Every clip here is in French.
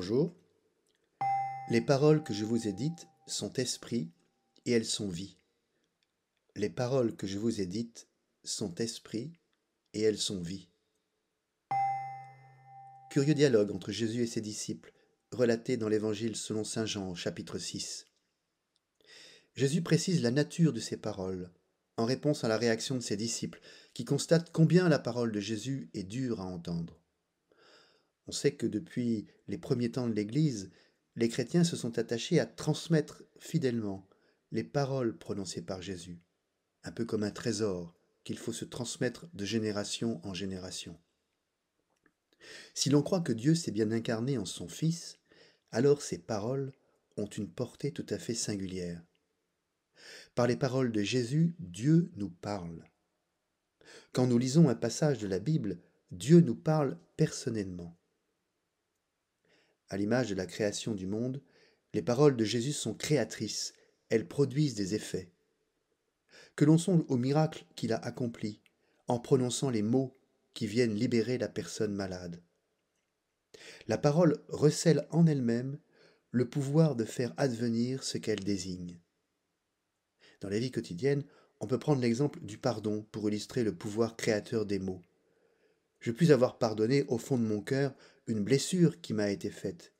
Bonjour. Les paroles que je vous ai dites sont esprit et elles sont vie. Les paroles que je vous ai dites sont esprit et elles sont vie. Curieux dialogue entre Jésus et ses disciples, relaté dans l'Évangile selon saint Jean au chapitre 6. Jésus précise la nature de ces paroles, en réponse à la réaction de ses disciples, qui constatent combien la parole de Jésus est dure à entendre. On sait que depuis les premiers temps de l'Église, les chrétiens se sont attachés à transmettre fidèlement les paroles prononcées par Jésus, un peu comme un trésor qu'il faut se transmettre de génération en génération. Si l'on croit que Dieu s'est bien incarné en son Fils, alors ces paroles ont une portée tout à fait singulière. Par les paroles de Jésus, Dieu nous parle. Quand nous lisons un passage de la Bible, Dieu nous parle personnellement. À l'image de la création du monde, les paroles de Jésus sont créatrices, elles produisent des effets. Que l'on songe au miracle qu'il a accompli, en prononçant les mots qui viennent libérer la personne malade. La parole recèle en elle-même le pouvoir de faire advenir ce qu'elle désigne. Dans la vie quotidienne, on peut prendre l'exemple du pardon pour illustrer le pouvoir créateur des mots. Je puis avoir pardonné au fond de mon cœur une blessure qui m'a été faite.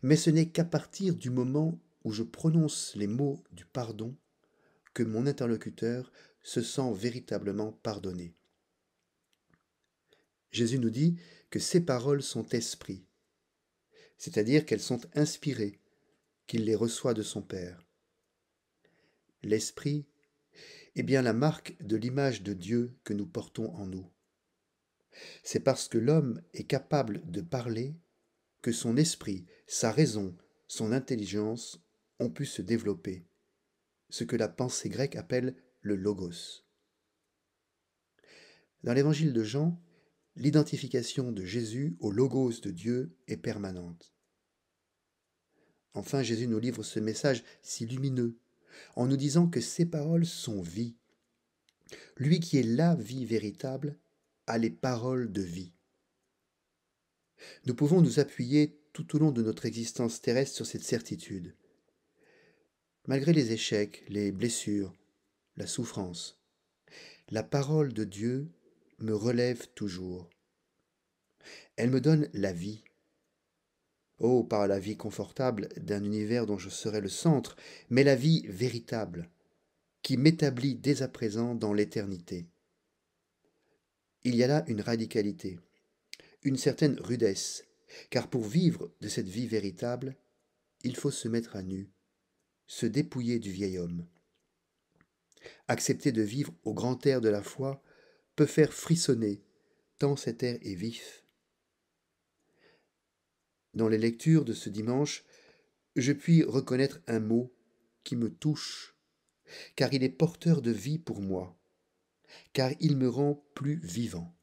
Mais ce n'est qu'à partir du moment où je prononce les mots du pardon que mon interlocuteur se sent véritablement pardonné. Jésus nous dit que ces paroles sont esprit, c'est-à-dire qu'elles sont inspirées, qu'il les reçoit de son Père. L'esprit est bien la marque de l'image de Dieu que nous portons en nous. C'est parce que l'homme est capable de parler que son esprit, sa raison, son intelligence ont pu se développer, ce que la pensée grecque appelle le logos. Dans l'évangile de Jean, l'identification de Jésus au logos de Dieu est permanente. Enfin, Jésus nous livre ce message si lumineux, en nous disant que ses paroles sont vie. Lui qui est la vie véritable a les paroles de vie. Nous pouvons nous appuyer tout au long de notre existence terrestre sur cette certitude. Malgré les échecs, les blessures, la souffrance, la parole de Dieu me relève toujours. Elle me donne la vie. Oh, pas la vie confortable d'un univers dont je serai le centre, mais la vie véritable, qui m'établit dès à présent dans l'éternité. Il y a là une radicalité, une certaine rudesse, car pour vivre de cette vie véritable, il faut se mettre à nu, se dépouiller du vieil homme. Accepter de vivre au grand air de la foi peut faire frissonner, tant cet air est vif. Dans les lectures de ce dimanche, je puis reconnaître un mot qui me touche, car il est porteur de vie pour moi, car il me rend plus vivant.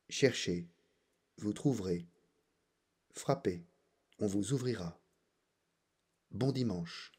Cherchez, vous trouverez. Frappez, on vous ouvrira. Bon dimanche.